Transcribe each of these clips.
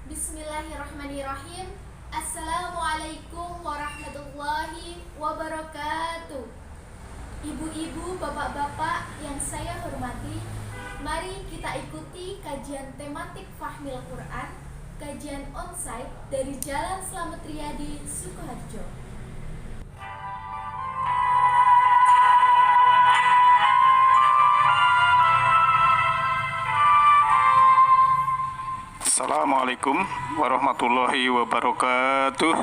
Bismillahirrahmanirrahim. Assalamualaikum warahmatullahi wabarakatuh. Ibu-ibu, bapak-bapak yang saya hormati, mari kita ikuti kajian tematik Fahmil Quran, kajian onsite dari Jalan Slamet Riyadi, Sukoharjo. Assalamualaikum warahmatullahi wabarakatuh.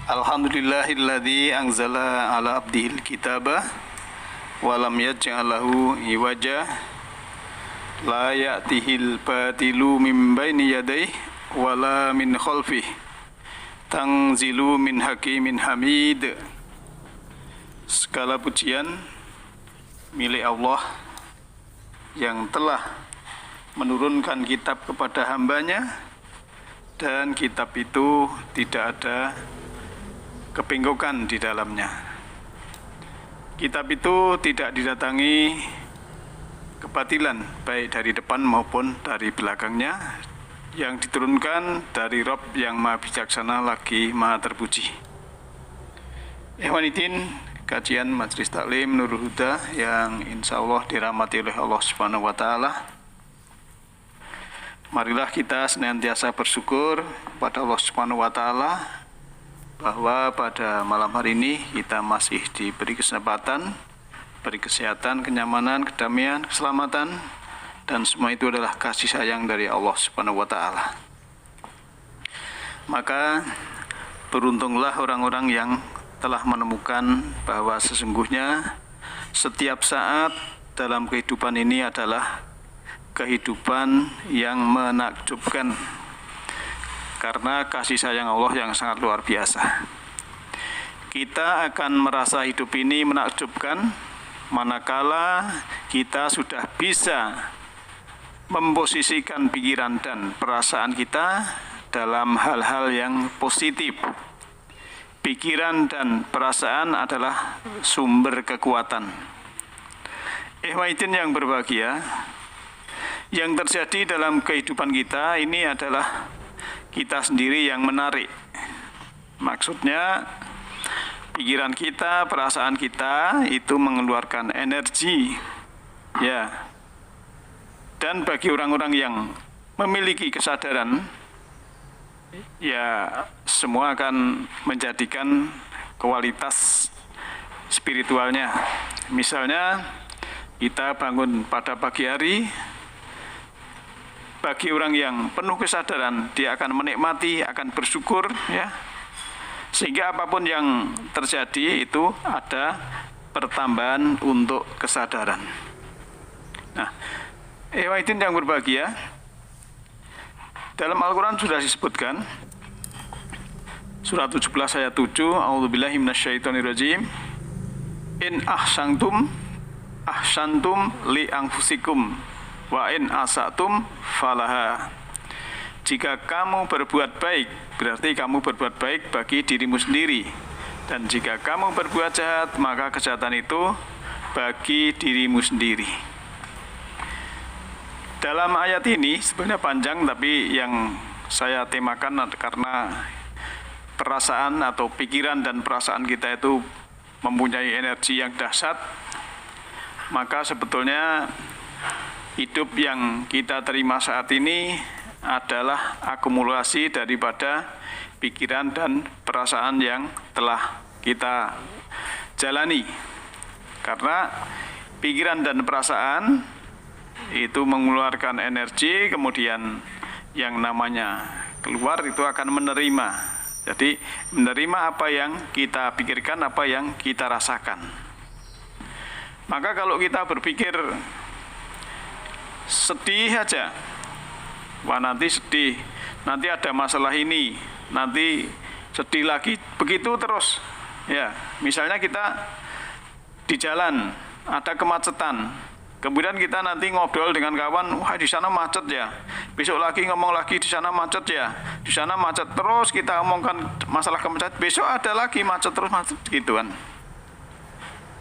Alhamdulillahilladzi anzala ala abdihil kitaba wa lam yaj'al lahu iwaja la ya'tihil batilu min baini yadayhi wala min khalfih tanzilu min hakimin hamid. Segala pujian milik Allah yang telah menurunkan kitab kepada hambanya, dan kitab itu tidak ada kebengkokan di dalamnya. Kitab itu tidak didatangi kebatilan baik dari depan maupun dari belakangnya, yang diturunkan dari Rabb yang maha bijaksana lagi maha terpuji. Ikhwaniddin, kajian Majelis Taklim Nurul Huda yang insya Allah dirahmati oleh Allah Subhanahu wa Ta'ala. Marilah kita senantiasa bersyukur kepada Allah Subhanahu wa Ta'ala bahwa pada malam hari ini kita masih diberi kesempatan, beri kesehatan, kenyamanan, kedamaian, keselamatan, dan semua itu adalah kasih sayang dari Allah Subhanahu wa Ta'ala. Maka beruntunglah orang-orang yang telah menemukan bahwa sesungguhnya setiap saat dalam kehidupan ini adalah kehidupan yang menakjubkan, karena kasih sayang Allah yang sangat luar biasa. Kita akan merasa hidup ini menakjubkan manakala kita sudah bisa memposisikan pikiran dan perasaan kita dalam hal-hal yang positif. Pikiran dan perasaan adalah sumber kekuatan. Ikhwaniddin yang berbahagia, yang terjadi dalam kehidupan kita ini adalah kita sendiri yang menarik. Maksudnya pikiran kita, perasaan kita itu mengeluarkan energi, ya. Dan bagi orang-orang yang memiliki kesadaran, ya semua akan menjadikan kualitas spiritualnya. Misalnya kita bangun pada pagi hari, bagi orang yang penuh kesadaran, dia akan menikmati, akan bersyukur, ya. Sehingga apapun yang terjadi itu ada pertambahan untuk kesadaran. Nah, ikhwaniddin yang berbahagia, dalam Al-Quran sudah disebutkan, surah 17 ayat 7, A'udzubillahi minasyaitonirrajim, in ahsantum li anfusikum wa in asatum falaha. Jika kamu berbuat baik, berarti kamu berbuat baik bagi dirimu sendiri. Dan jika kamu berbuat jahat, maka kejahatan itu bagi dirimu sendiri. Dalam ayat ini sebenarnya panjang, tapi yang saya temakan karena perasaan atau pikiran dan perasaan kita itu mempunyai energi yang dahsyat, maka sebetulnya hidup yang kita terima saat ini adalah akumulasi daripada pikiran dan perasaan yang telah kita jalani. Karena pikiran dan perasaan itu mengeluarkan energi, kemudian yang namanya keluar itu akan menerima. Jadi menerima apa yang kita pikirkan, apa yang kita rasakan. Maka kalau kita berpikir sedih aja, wah nanti sedih, nanti ada masalah ini, nanti sedih lagi, begitu terus. Ya, misalnya kita di jalan ada kemacetan, Kemudian kita nanti ngobrol dengan kawan, wah di sana macet ya. Besok lagi ngomong lagi di sana macet ya. Di sana macet terus, kita omongkan masalah kemacetan. Besok ada lagi macet terus macet gitu kan.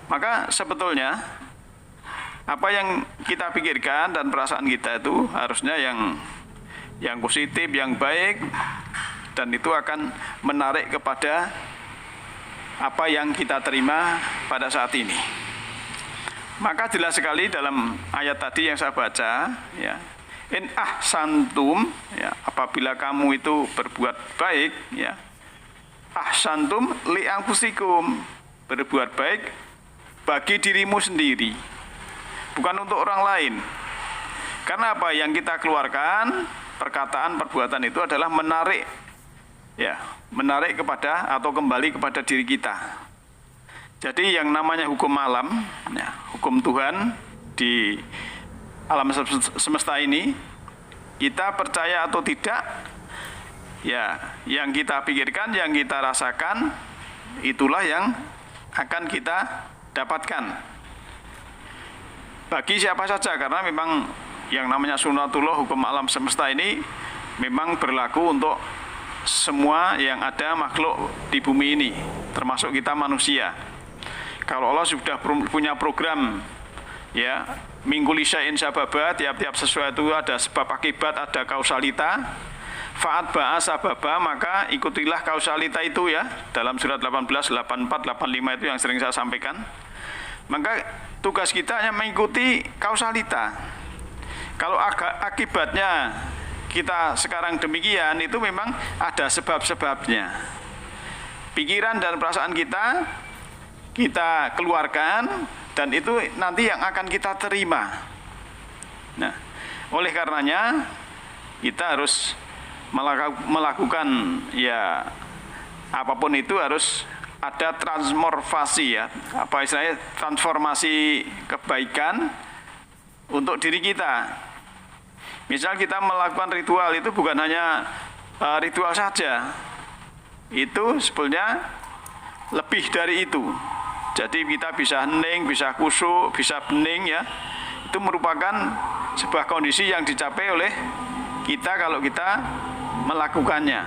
Maka sebetulnya apa yang kita pikirkan dan perasaan kita itu harusnya yang positif, yang baik, dan itu akan menarik kepada apa yang kita terima pada saat ini. Maka jelas sekali dalam ayat tadi yang saya baca, ya, in ahsantum, ya, apabila kamu itu berbuat baik, ya, ahsantum li anfusikum, berbuat baik bagi dirimu sendiri, bukan untuk orang lain. Karena apa yang kita keluarkan, perkataan, perbuatan itu adalah menarik, ya, menarik kepada atau kembali kepada diri kita. Jadi yang namanya hukum alam, ya, hukum Tuhan di alam semesta ini, kita percaya atau tidak, ya, yang kita pikirkan, yang kita rasakan, itulah yang akan kita dapatkan. Bagi siapa saja, karena memang yang namanya sunatullah, hukum alam semesta ini memang berlaku untuk semua yang ada makhluk di bumi ini, termasuk kita manusia. Kalau Allah sudah punya program, ya, minggu lisain sababa, tiap-tiap sesuatu ada sebab akibat, ada kausalita. Fa'at ba'a sababa, maka ikutilah kausalita itu, ya, dalam surat 18, 84, 85 itu yang sering saya sampaikan. Maka tugas kita hanya mengikuti kausalita. Kalau akibatnya kita sekarang demikian, itu memang ada sebab-sebabnya. Pikiran dan perasaan kita keluarkan, dan itu nanti yang akan kita terima. Nah, oleh karenanya kita harus melakukan, ya, apapun itu harus ada transmorfasi, ya, apa istilahnya, transformasi kebaikan untuk diri kita. Misal kita melakukan ritual, itu bukan hanya ritual saja, itu sebetulnya lebih dari itu. Jadi kita bisa hening, bisa khusyuk, bisa bening, ya. Itu merupakan sebuah kondisi yang dicapai oleh kita kalau kita melakukannya,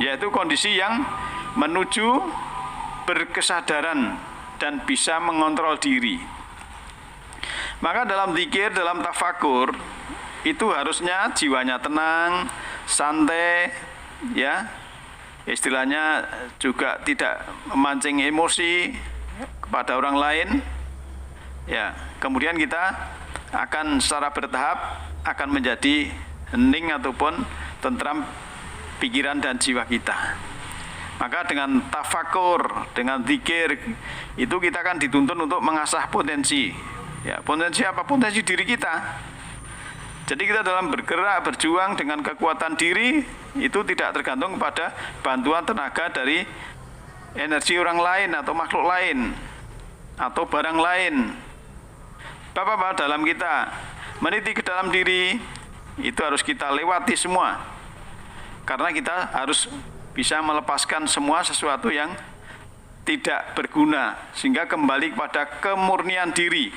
yaitu kondisi yang menuju berkesadaran dan bisa mengontrol diri. Maka dalam zikir, dalam tafakur, itu harusnya jiwanya tenang, santai, ya. Istilahnya juga tidak memancing emosi kepada orang lain, ya. Kemudian kita akan secara bertahap akan menjadi hening ataupun tentram pikiran dan jiwa kita. Maka dengan tafakur, dengan zikir, itu kita akan dituntun untuk mengasah potensi, ya. Potensi apa? Potensi diri kita. Jadi kita dalam bergerak, berjuang dengan kekuatan diri, itu tidak tergantung pada bantuan tenaga dari energi orang lain atau makhluk lain atau barang lain. Bapak-bapak, dalam kita meniti ke dalam diri, itu harus kita lewati semua. Karena kita harus bisa melepaskan semua sesuatu yang tidak berguna, sehingga kembali kepada kemurnian diri,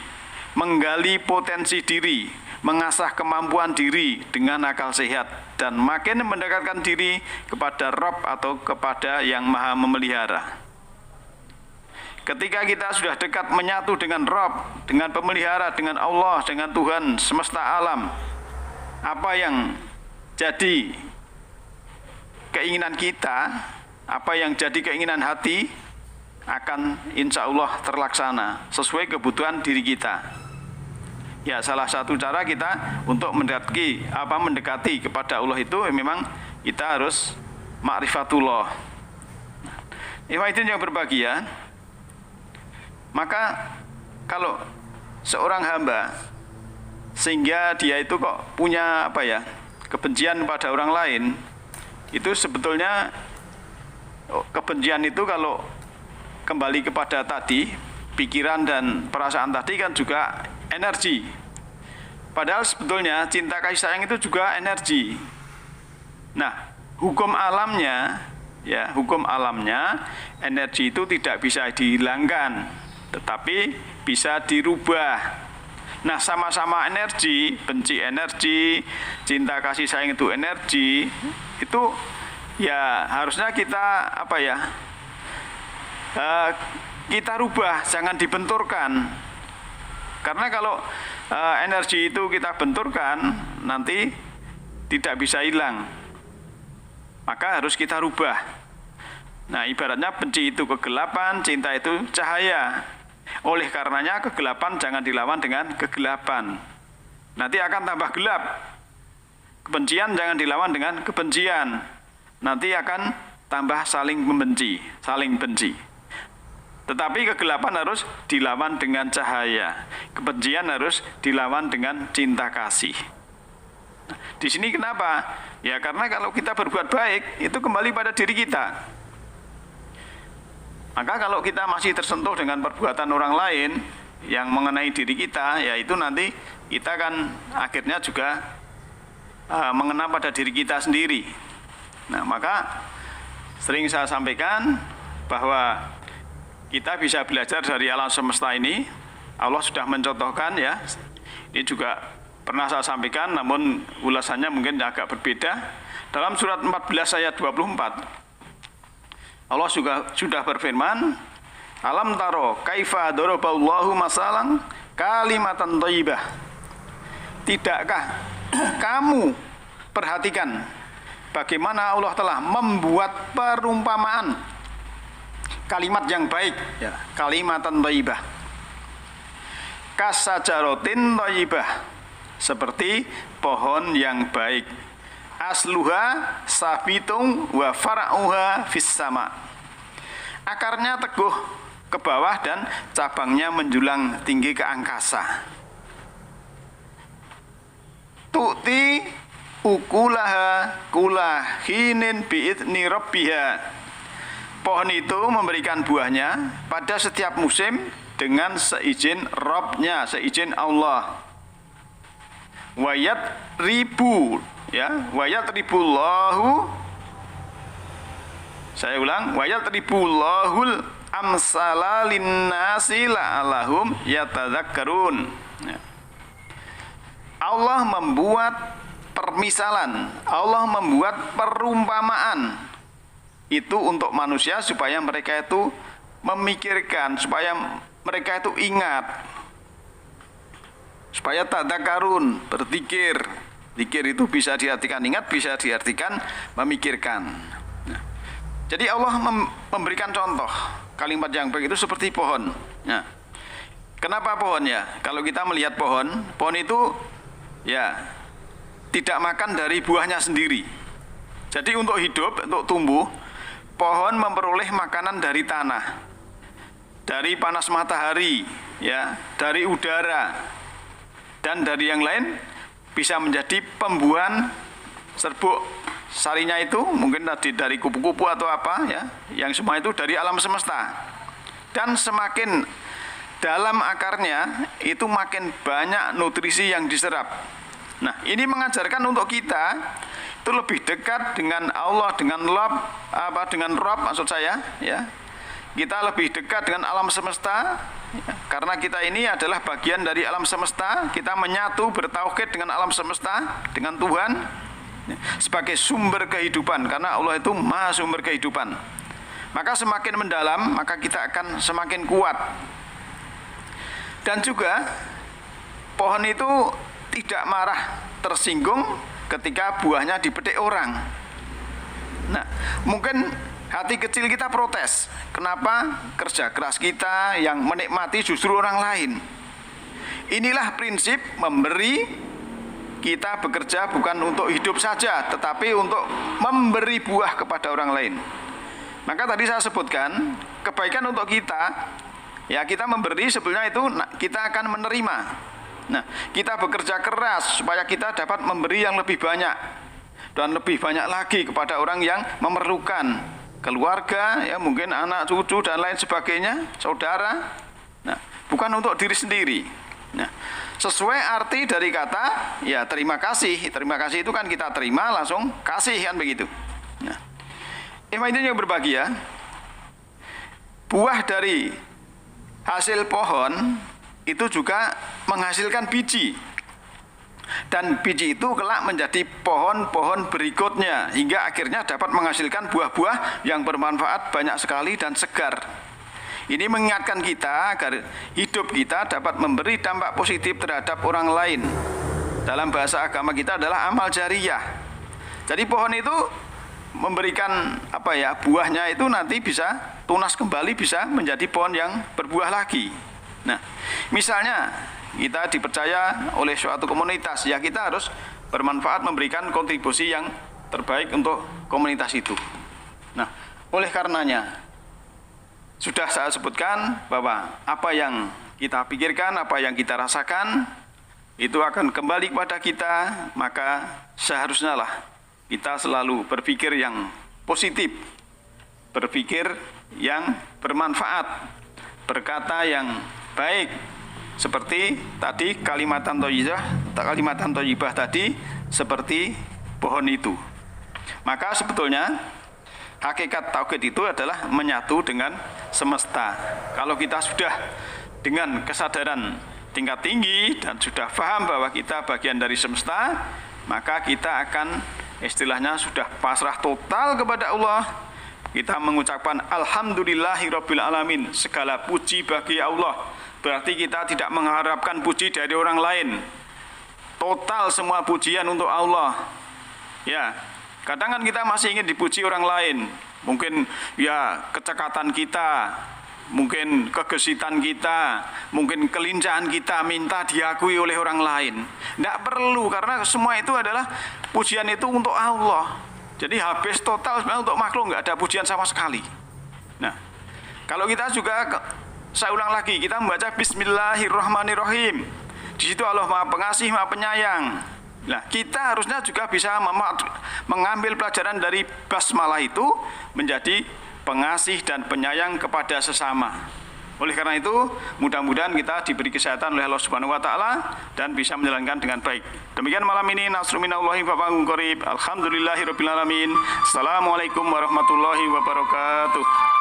menggali potensi diri, mengasah kemampuan diri dengan akal sehat, dan makin mendekatkan diri kepada Rabb atau kepada yang maha memelihara. Ketika kita sudah dekat menyatu dengan Rabb, dengan pemelihara, dengan Allah, dengan Tuhan semesta alam, apa yang jadi keinginan kita, apa yang jadi keinginan hati, akan insya Allah terlaksana sesuai kebutuhan diri kita. Ya, salah satu cara kita untuk mendekati kepada Allah itu memang kita harus ma'rifatullah. Ikhwatin yang berbahagia, maka kalau seorang hamba sehingga dia itu kok punya kebencian pada orang lain, itu sebetulnya kebencian itu kalau kembali kepada tadi, pikiran dan perasaan tadi kan juga energi. Padahal sebetulnya cinta kasih sayang itu juga energi. Nah, hukum alamnya energi itu tidak bisa dihilangkan, tetapi bisa dirubah. Nah, sama-sama energi, benci energi, cinta kasih sayang itu energi, itu ya harusnya kita apa ya? Kita rubah, jangan dibenturkan. Karena kalau energi itu kita benturkan, nanti tidak bisa hilang. Maka harus kita rubah. Nah, ibaratnya benci itu kegelapan, cinta itu cahaya. Oleh karenanya kegelapan jangan dilawan dengan kegelapan. Nanti akan tambah gelap. Kebencian jangan dilawan dengan kebencian. Nanti akan tambah saling membenci, saling benci. Tetapi kegelapan harus dilawan dengan cahaya. Kebencian harus dilawan dengan cinta kasih. Di sini kenapa? Ya karena kalau kita berbuat baik, itu kembali pada diri kita. Maka kalau kita masih tersentuh dengan perbuatan orang lain yang mengenai diri kita, ya itu nanti kita kan akhirnya juga mengena pada diri kita sendiri. Nah, maka sering saya sampaikan bahwa kita bisa belajar dari alam semesta ini. Allah sudah mencontohkan ya. Ini juga pernah saya sampaikan, namun ulasannya mungkin agak berbeda. Dalam surat 14 ayat 24, Allah sudah berfirman, Alam taro kaifa daraballahu masalan kalimatan thayyibah. Tidakkah kamu perhatikan bagaimana Allah telah membuat perumpamaan kalimat yang baik, ya, kalimatan thayyibah. Kasajarotin thayyibah, seperti pohon yang baik. Asluha sabitung wa fara'uha fis sama. Akarnya teguh ke bawah dan cabangnya menjulang tinggi ke angkasa. Tu'ti ukulaha kulahinin bi'idni rabbiha. Pohon itu memberikan buahnya pada setiap musim dengan seizin Rabb-nya, seizin Allah. Wayat ribu, ya, wayat ribullahu. Saya ulang, wayat ribullahul amsala linnasi la'allahum yatadzakkarun. Ya. Allah membuat permisalan, Allah membuat perumpamaan. Itu untuk manusia supaya mereka itu memikirkan, supaya mereka itu ingat, supaya tadzakarun, berzikir. Zikir itu bisa diartikan ingat, bisa diartikan memikirkan. Nah, jadi Allah memberikan contoh kalimat yang baik itu seperti pohon. Nah, kenapa pohon ya? Kalau kita melihat pohon itu ya tidak makan dari buahnya sendiri. Jadi untuk hidup, untuk tumbuh, pohon memperoleh makanan dari tanah, dari panas matahari, ya, dari udara, dan dari yang lain bisa menjadi pembuahan serbuk sarinya itu mungkin tadi dari kupu-kupu atau apa ya, yang semua itu dari alam semesta. Dan semakin dalam akarnya itu makin banyak nutrisi yang diserap. Nah, ini mengajarkan untuk kita itu lebih dekat dengan Allah, dengan Rabb maksud saya, ya. Kita lebih dekat dengan alam semesta, ya, karena kita ini adalah bagian dari alam semesta. Kita menyatu bertauhid dengan alam semesta, dengan Tuhan, ya, sebagai sumber kehidupan, karena Allah itu maha sumber kehidupan. Maka semakin mendalam, maka kita akan semakin kuat. Dan juga pohon itu tidak marah, tersinggung ketika buahnya dipetik orang. Nah, mungkin hati kecil kita protes, kenapa kerja keras kita yang menikmati justru orang lain. Inilah prinsip memberi. Kita bekerja bukan untuk hidup saja, tetapi untuk memberi buah kepada orang lain. Maka tadi saya sebutkan, kebaikan untuk kita, ya kita memberi sebetulnya itu kita akan menerima. Nah, kita bekerja keras supaya kita dapat memberi yang lebih banyak dan lebih banyak lagi kepada orang yang memerlukan, keluarga, ya mungkin anak cucu dan lain sebagainya, saudara. Nah, bukan untuk diri sendiri. Nah, sesuai arti dari kata ya terima kasih. Terima kasih itu kan kita terima langsung kasih kan begitu. Nah, ini yang berbahagia, buah dari hasil pohon itu juga menghasilkan biji. Dan biji itu kelak menjadi pohon-pohon berikutnya hingga akhirnya dapat menghasilkan buah-buah yang bermanfaat banyak sekali dan segar. Ini mengingatkan kita agar hidup kita dapat memberi dampak positif terhadap orang lain. Dalam bahasa agama kita adalah amal jariyah. Jadi pohon itu memberikan buahnya itu nanti bisa tunas kembali, bisa menjadi pohon yang berbuah lagi. Nah, misalnya kita dipercaya oleh suatu komunitas, ya kita harus bermanfaat, memberikan kontribusi yang terbaik untuk komunitas itu. Nah, oleh karenanya sudah saya sebutkan bahwa apa yang kita pikirkan, apa yang kita rasakan itu akan kembali kepada kita, maka seharusnya lah kita selalu berpikir yang positif, berpikir yang bermanfaat, berkata yang baik, seperti tadi kalimatan thayyibah tadi, seperti pohon itu. Maka sebetulnya hakikat tauhid itu adalah menyatu dengan semesta. Kalau kita sudah dengan kesadaran tingkat tinggi dan sudah paham bahwa kita bagian dari semesta, maka kita akan istilahnya sudah pasrah total kepada Allah. Kita mengucapkan alhamdulillahirabbil alamin, segala puji bagi Allah. Berarti kita tidak mengharapkan puji dari orang lain. Total semua pujian untuk Allah. Ya, kadang kan kita masih ingin dipuji orang lain. Mungkin ya kecekatan kita, mungkin kegesitan kita, mungkin kelincahan kita minta diakui oleh orang lain. Tidak perlu, karena semua itu adalah pujian itu untuk Allah. Jadi habis total sebenarnya untuk makhluk, nggak ada pujian sama sekali. Nah, kalau kita juga, saya ulang lagi, kita membaca Bismillahirrahmanirrahim. Di situ Allah Maha Pengasih, Maha Penyayang. Nah, kita harusnya juga bisa mengambil pelajaran dari basmalah itu menjadi pengasih dan penyayang kepada sesama. Oleh karena itu, mudah-mudahan kita diberi kesehatan oleh Allah Subhanahu wa taala dan bisa menjalankan dengan baik. Demikian malam ini, nasrun minallahi wa fadlun qarib. Alhamdulillahirabbil alamin. Assalamualaikum warahmatullahi wabarakatuh.